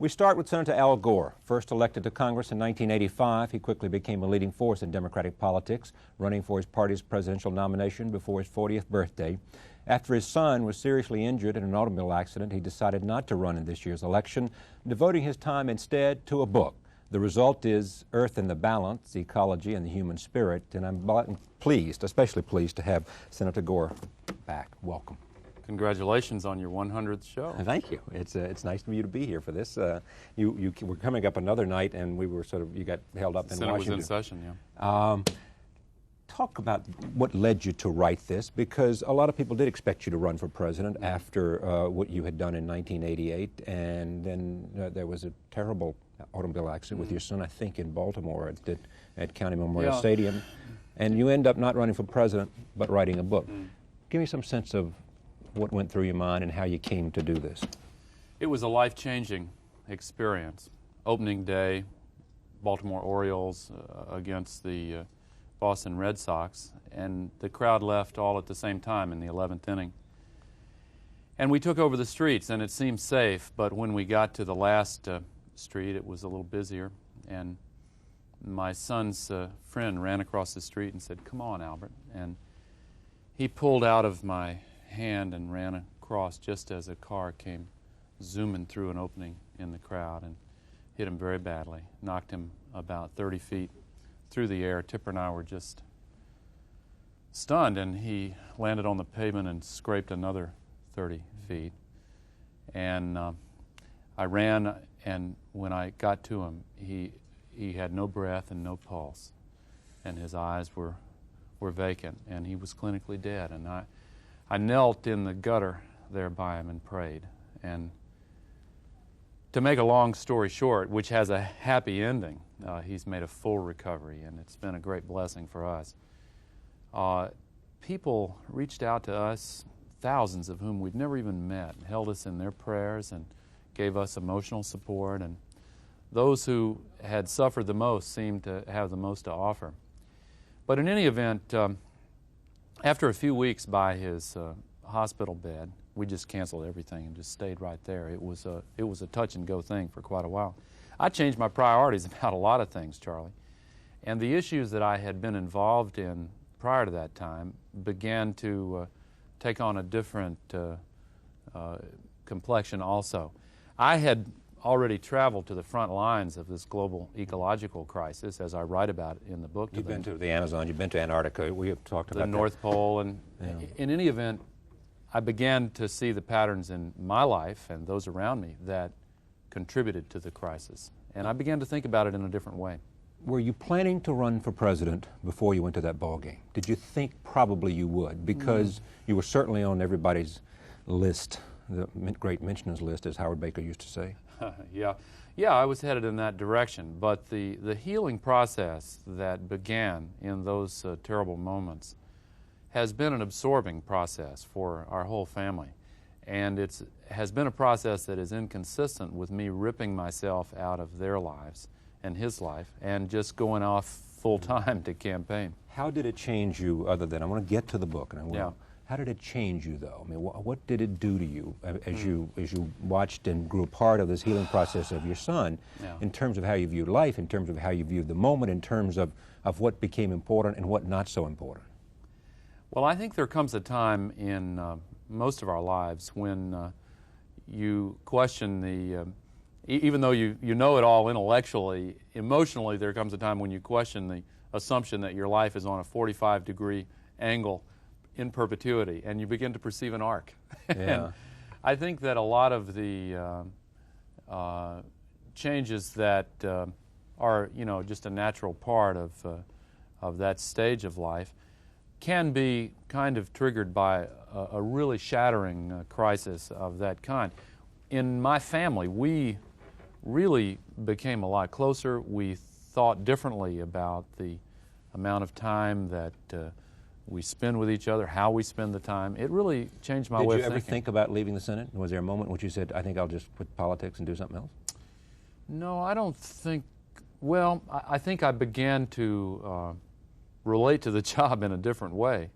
We start with Senator Al Gore. First elected to Congress in 1985, he quickly became a leading force in Democratic politics, running for his party's presidential nomination before his 40th birthday. After his son was seriously injured in an automobile accident, he decided not to run in this year's election, devoting his time instead to a book. The result is Earth in the Balance, Ecology and the Human Spirit, and I'm pleased, especially pleased, to have Senator Gore back. Welcome. Congratulations on your 100th show. Thank you. It's nice for you to be here for this. You were coming up another night, and we were you got held up in Washington. The Senate was in session, yeah. Talk about what led you to write this, because a lot of people did expect you to run for president after what you had done in 1988, and then there was a terrible automobile accident with your son, I think, in Baltimore at County Memorial Stadium, and you end up not running for president, but writing a book. Give me some sense of what went through your mind and how you came to do this. It was a life-changing experience. Opening day, Baltimore Orioles against the Boston Red Sox, and the crowd left all at the same time in the 11th inning. And we took over the streets, and it seemed safe, but when we got to the last street, it was a little busier, and my son's friend ran across the street and said, "Come on, Albert," and he pulled out of my hand and ran across just as a car came zooming through an opening in the crowd and hit him very badly, knocked him about 30 feet through the air. Tipper and I were just stunned, and he landed on the pavement and scraped another 30 feet. And I ran, and when I got to him, he had no breath and no pulse, and his eyes were vacant, and he was clinically dead. And I knelt in the gutter there by him and prayed. And to make a long story short, which has a happy ending, he's made a full recovery, and it's been a great blessing for us. People reached out to us, thousands of whom we've never even met, and held us in their prayers and gave us emotional support, and those who had suffered the most seemed to have the most to offer. But in any event, after a few weeks by his hospital bed, we just canceled everything and just stayed right there. It was a touch-and-go thing for quite a while. I changed my priorities about a lot of things, Charlie, and the issues that I had been involved in prior to that time began to take on a different complexion also. I had already traveled to the front lines of this global ecological crisis, as I write about it in the book. You've been to the Amazon, you've been to Antarctica, we have talked about the North Pole, and in any event, I began to see the patterns in my life and those around me that contributed to the crisis, and I began to think about it in a different way. Were you planning to run for president before you went to that ball game? Did you think probably you would? Because you were certainly on everybody's list, the great mentioners list, as Howard Baker used to say. Yeah, I was headed in that direction, but the healing process that began in those terrible moments has been an absorbing process for our whole family, and it has been a process that is inconsistent with me ripping myself out of their lives and his life and just going off full-time to campaign. How did it change you, other than, I want to get to the book, and I will. How did it change you, though? I mean, what did it do to you as you watched and grew a part of this healing process of your son, in terms of how you viewed life, in terms of how you viewed the moment, in terms of what became important and what not so important? Well, I think there comes a time in most of our lives when you question the, even though you know it all intellectually, emotionally there comes a time when you question the assumption that your life is on a 45-degree angle in perpetuity, and you begin to perceive an arc. And I think that a lot of the changes that are, just a natural part of that stage of life can be kind of triggered by a really shattering crisis of that kind. In my family, we really became a lot closer. We thought differently about the amount of time that we spend with each other, how we spend the time. It really changed my way of thinking. Did you ever think about leaving the Senate? Was there a moment when you said, I think I'll just quit politics and do something else? No, I don't think, well, I think I began to relate to the job in a different way.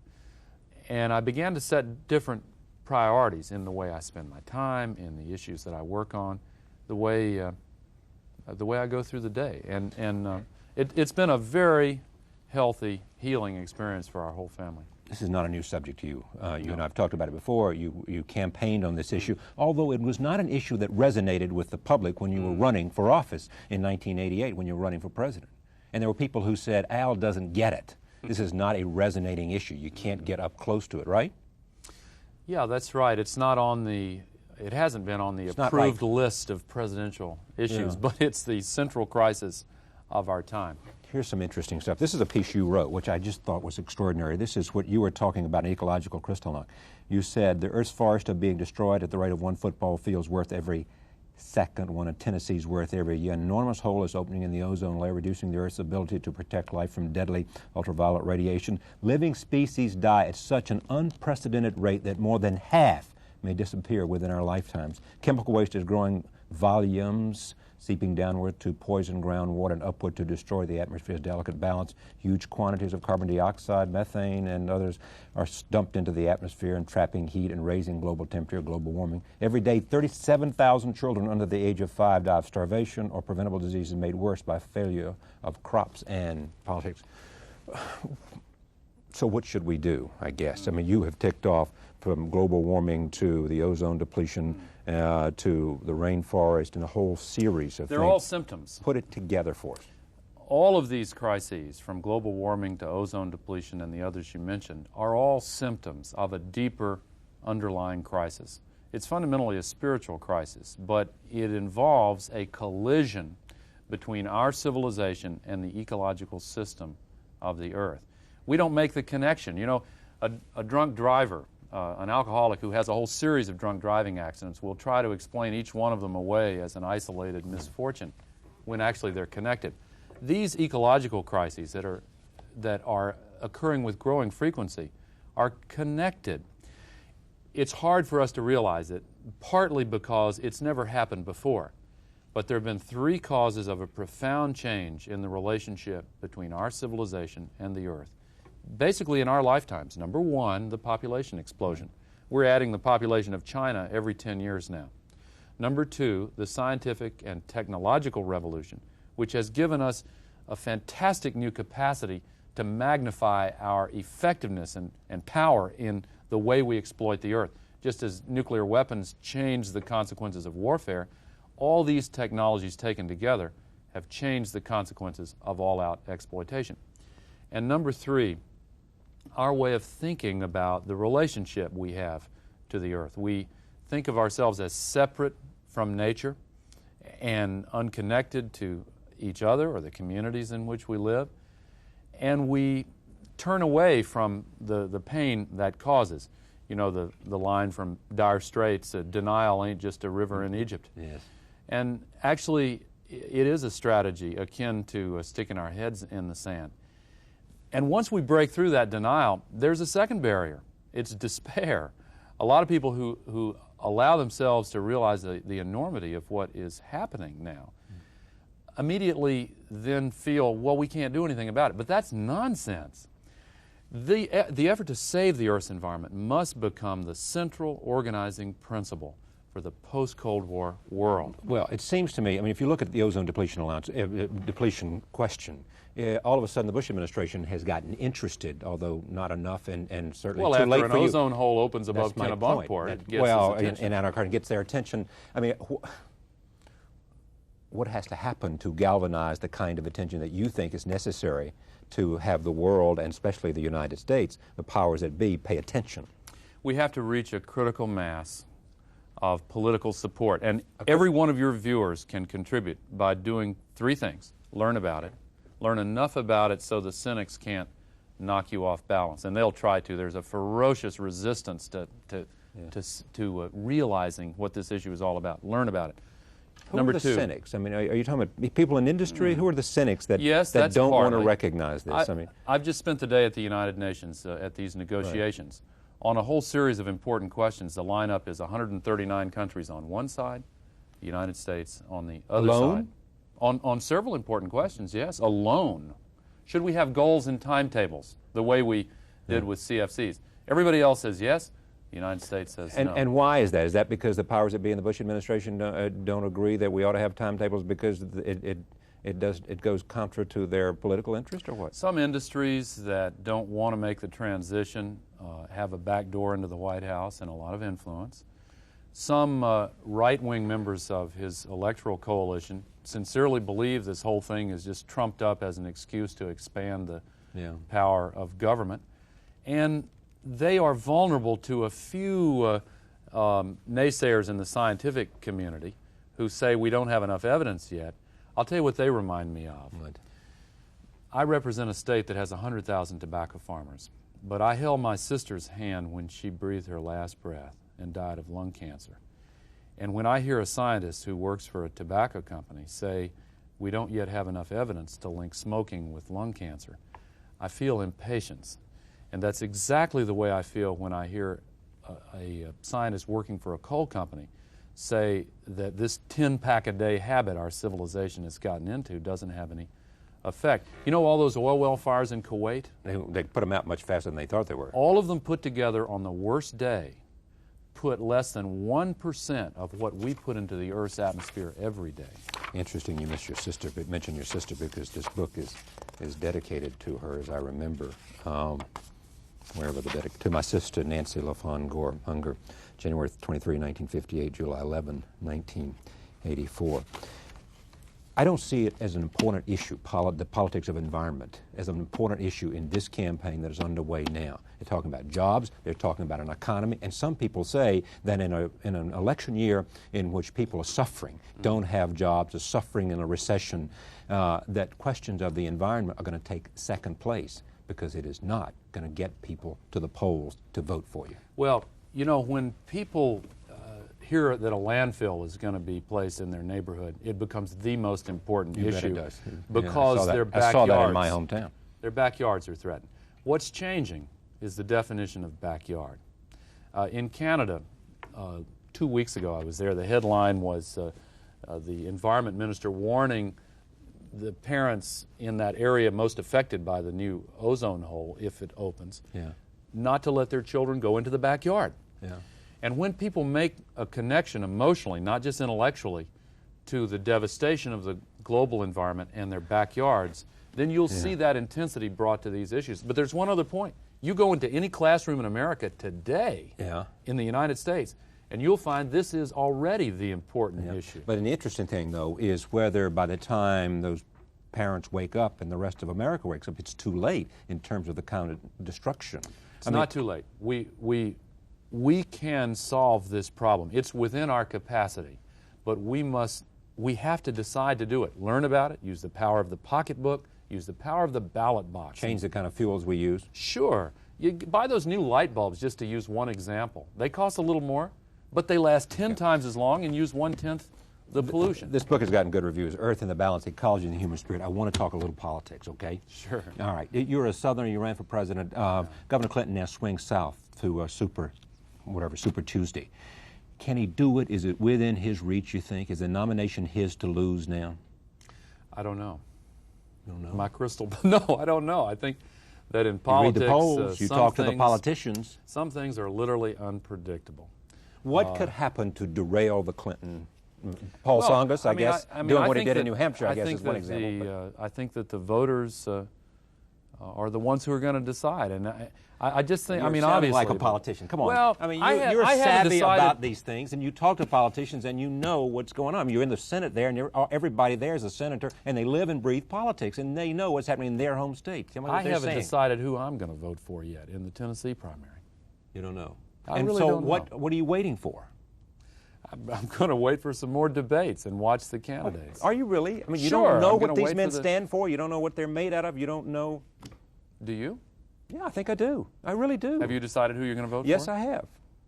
And I began to set different priorities in the way I spend my time, in the issues that I work on. the way I go through the day. And it's been a very healthy, healing experience for our whole family. This is not a new subject to you. You and I have talked about it before. You campaigned on this issue, although it was not an issue that resonated with the public when you were running for office in 1988, when you were running for president. And there were people who said, Al doesn't get it. This is not a resonating issue. You can't get up close to it, right? Yeah, that's right. It's not on the, it hasn't been on the approved list of presidential issues, but it's the central crisis of our time. Here's some interesting stuff. This is a piece you wrote, which I just thought was extraordinary. This is what you were talking about in Ecological Crystalline. You said the Earth's forests are being destroyed at the rate of one football field's worth every second, one of Tennessee's worth every year. An enormous hole is opening in the ozone layer, reducing the Earth's ability to protect life from deadly ultraviolet radiation. Living species die at such an unprecedented rate that more than half may disappear within our lifetimes. Chemical waste is growing volumes, seeping downward to poison groundwater and upward to destroy the atmosphere's delicate balance. Huge quantities of carbon dioxide, methane, and others are dumped into the atmosphere and trapping heat and raising global temperature, global warming. Every day, 37,000 children under the age of 5 die of starvation or preventable diseases made worse by failure of crops and politics. So what should we do, I guess? I mean, you have ticked off from global warming to the ozone depletion to the rainforest and a whole series of things. They're all symptoms. Put it together for us. All of these crises, from global warming to ozone depletion and the others you mentioned, are all symptoms of a deeper underlying crisis. It's fundamentally a spiritual crisis, but it involves a collision between our civilization and the ecological system of the Earth. We don't make the connection. You know, a drunk driver, an alcoholic who has a whole series of drunk driving accidents will try to explain each one of them away as an isolated misfortune when actually they're connected. These ecological crises that are occurring with growing frequency are connected. It's hard for us to realize it, partly because it's never happened before. But there have been 3 causes of a profound change in the relationship between our civilization and the Earth, basically in our lifetimes. Number 1, the population explosion. We're adding the population of China every 10 years now. Number 2, the scientific and technological revolution, which has given us a fantastic new capacity to magnify our effectiveness and power in the way we exploit the Earth. Just as nuclear weapons change the consequences of warfare, all these technologies taken together have changed the consequences of all-out exploitation. And number 3, our way of thinking about the relationship we have to the Earth. We think of ourselves as separate from nature and unconnected to each other or the communities in which we live, and we turn away from the pain that causes. You know, the line from Dire Straits, denial ain't just a river in Egypt. Yes. And actually, it is a strategy akin to sticking our heads in the sand. And once we break through that denial, there's a second barrier. It's despair. A lot of people who allow themselves to realize the enormity of what is happening now immediately then feel, well, we can't do anything about it. But that's nonsense. The effort to save the Earth's environment must become the central organizing principle for the post-Cold War world. Well, it seems to me, I mean, if you look at the ozone depletion depletion question, all of a sudden the Bush administration has gotten interested, although not enough, and certainly too late for you. Well, after an ozone hole opens above Kennebunkport, it gets well, attention. in Antarctica, it gets their attention. I mean, what has to happen to galvanize the kind of attention that you think is necessary to have the world, and especially the United States, the powers that be, pay attention? We have to reach a critical mass of political support. And every one of your viewers can contribute by doing 3 things. Learn about it. Learn enough about it so the cynics can't knock you off balance. And they'll try to. There's a ferocious resistance to realizing what this issue is all about. Learn about it. Who are the cynics? I mean, are you talking about people in industry? Who are the cynics that, that don't want to recognize this? I've just spent the day at the United Nations at these negotiations. Right. On a whole series of important questions. The lineup is 139 countries on one side, the United States on the other side. On several important questions, yes, alone. Should we have goals and timetables the way we did with CFCs? Everybody else says yes, The United States says and, no. And why is that? Is that because the powers that be in the Bush administration don't agree that we ought to have timetables because it goes contra to their political interest, or what? Some industries that don't want to make the transition have a back door into the White House and a lot of influence. Some right-wing members of his electoral coalition sincerely believe this whole thing is just trumped up as an excuse to expand the power of government. And they are vulnerable to a few naysayers in the scientific community who say we don't have enough evidence yet. I'll tell you what they remind me of. What? I represent a state that has 100,000 tobacco farmers, but I held my sister's hand when she breathed her last breath and died of lung cancer. And when I hear a scientist who works for a tobacco company say we don't yet have enough evidence to link smoking with lung cancer, I feel impatience. And that's exactly the way I feel when I hear a scientist working for a coal company say that this 10-pack-a-day habit our civilization has gotten into doesn't have any effect. You know all those oil well fires in Kuwait? They put them out much faster than they thought they were. All of them put together on the worst day put less than 1% of what we put into the Earth's atmosphere every day. Interesting you mentioned your sister because this book is dedicated to her, as I remember. To my sister, Nancy LaFawn Gore Unger, January 23, 1958, July 11, 1984. I don't see it as an important issue, the politics of environment, as an important issue in this campaign that is underway now. They're talking about jobs, they're talking about an economy, and some people say that in an election year in which people are suffering, don't have jobs, are suffering in a recession, that questions of the environment are going to take second place because it is not going to get people to the polls to vote for you. Well, you know, when people hear that a landfill is going to be placed in their neighborhood, it becomes the most important issue. Bet it does. Because their backyards, I saw that in my hometown. Their backyards are threatened. What's changing is the definition of backyard. In Canada, 2 weeks ago I was there, the headline was the environment minister warning the parents in that area most affected by the new ozone hole, if it opens, not to let their children go into the backyard. And when people make a connection emotionally, not just intellectually, to the devastation of the global environment and their backyards, then you'll see that intensity brought to these issues. But there's one other point. You go into any classroom in America today, in the United States, and you'll find this is already the important issue. But an interesting thing, though, is whether by the time those parents wake up and the rest of America wakes up, it's too late in terms of the kind of destruction. It's not too late. We can solve this problem. It's within our capacity, but we have to decide to do it. Learn about it, use the power of the pocketbook, use the power of the ballot box. Change the kind of fuels we use? Sure. You buy those new light bulbs, just to use one example. They cost a little more, but they last 10 times as long and use 1/10 the pollution. This book has gotten good reviews, Earth in the Balance, Ecology and the Human Spirit. I want to talk a little politics, okay? Sure. All right. You're a Southerner, you ran for president. Governor Clinton now swings south to Super Tuesday. Can he do it? Is it within his reach, you think? Is the nomination his to lose now? I don't know. You don't know? My crystal ball. No, I don't know. I think that in politics, you read the polls, you talk to the politicians. Some things are literally unpredictable. What could happen to derail the Clinton? Paul Tsongas, I guess, doing what he did in New Hampshire, I guess, is one example. I think that the voters are the ones who are going to decide. And I just think, You're obviously, like a politician. Come on. Well, I mean, you're savvy about these things, and you talk to politicians, and you know what's going on. I mean, you're in the Senate there, and everybody there is a senator, and they live and breathe politics, and they know what's happening in their home state. Tell me what they're saying. I haven't decided who I'm going to vote for yet in the Tennessee primary. You don't know. I really don't know. What are you waiting for? I'm going to wait for some more debates and watch the candidates. Are you really? I mean, you Sure, don't know what these men stand for. You don't know what they're made out of. You don't know. Do you? Yeah, I think I do. I really do. Have you decided who you're going to vote for? Yes, I have.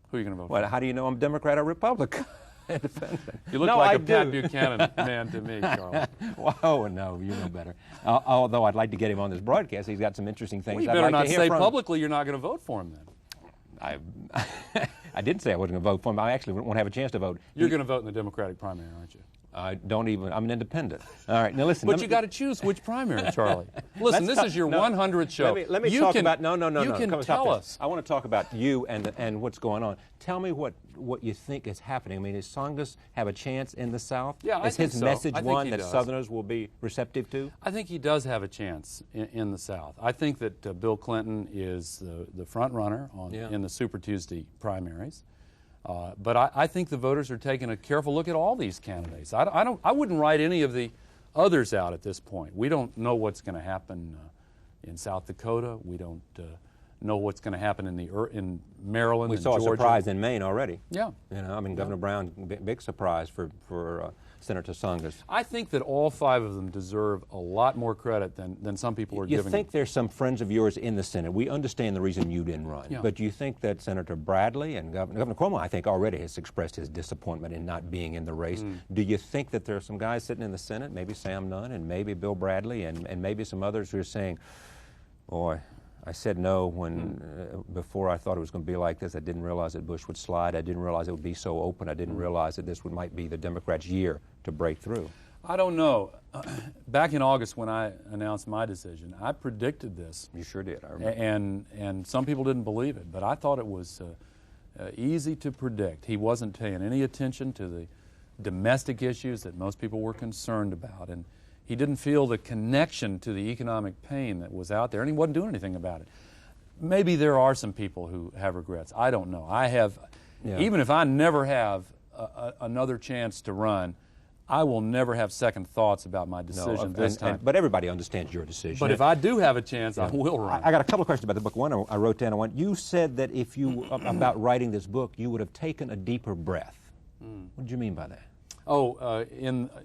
Who are you going to vote Well, for? how do you know I'm Democrat or Republican? Independent. You look like a Pat Buchanan man to me, Charles. Oh, no, you know better. Although I'd like to get him on this broadcast. He's got some interesting things Well, you I'd better like not to hear say from publicly you're not going to vote for him then. I didn't say I wasn't going to vote for him. I actually won't have a chance to vote. You're going to vote in the Democratic primary, aren't you? I don't even, I'm an independent. All right, now listen. But you got to choose which primary, Charlie. Listen, this is your 100th show. Let me talk about, no. You can tell us. I want to talk about you and what's going on. Tell me what you think is happening. I mean, does Tsongas have a chance in the South? Yeah, I think Is his so. message I think one he that does. Southerners will be receptive to? I think he does have a chance in the South. I think that Bill Clinton is the front runner in the Super Tuesday primaries. But I think the voters are taking a careful look at all these candidates. I wouldn't write any of the others out at this point. We don't know what's going to happen in South Dakota. We don't know what's going to happen in Maryland. We and saw Georgia. a surprise in Maine already. Yeah. You know, I mean, Governor Brown, big surprise for Senator Tsongas. I think that all 5 of them deserve a lot more credit than some people are giving. You think there's some friends of yours in the Senate? We understand the reason you didn't run, but do you think that Senator Bradley and Governor Cuomo, I think, already has expressed his disappointment in not being in the race? Do you think that there are some guys sitting in the Senate, maybe Sam Nunn and maybe Bill Bradley and maybe some others who are saying, boy, I said no when before I thought it was going to be like this. I didn't realize that Bush would slide. I didn't realize it would be so open. I didn't realize that this might be the Democrats' year to break through. I don't know. Back in August when I announced my decision, I predicted this. You sure did. I remember. And some people didn't believe it, but I thought it was easy to predict. He wasn't paying any attention to the domestic issues that most people were concerned about, and he didn't feel the connection to the economic pain that was out there, and he wasn't doing anything about it. Maybe there are some people who have regrets. I don't know. I have, even if I never have another chance to run, I will never have second thoughts about my decision this time. But everybody understands your decision. But if I do have a chance, I will run. I got a couple of questions about the book. One I wrote down. You said that if you, about writing this book, you would have taken a deeper breath. What did you mean by that? Oh,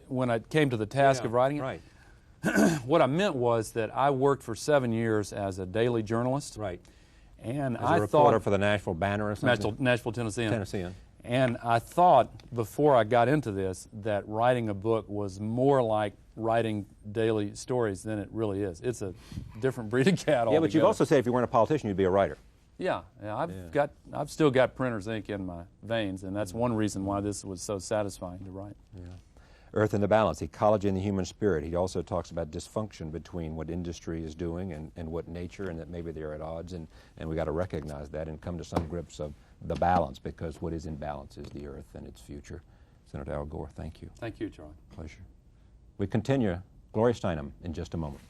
when I came to the task of writing it? Right. What I meant was that I worked for 7 years as a daily journalist. Right. And as a reporter for the Nashville Banner or something? Nashville, Tennessean. Tennessean. And I thought, before I got into this, that writing a book was more like writing daily stories than it really is. It's a different breed of cat altogether. Yeah, but you've also said if you weren't a politician, you'd be a writer. Yeah, I've still got printer's ink in my veins, and that's one reason why this was so satisfying to write. Yeah. Earth in the Balance, Ecology and the Human Spirit. He also talks about dysfunction between what industry is doing and what nature, and that maybe they're at odds, and we got to recognize that and come to some grips of the balance, because what is in balance is the Earth and its future. Senator Al Gore, thank you. Thank you, Charlie. Pleasure. We continue Gloria Steinem in just a moment.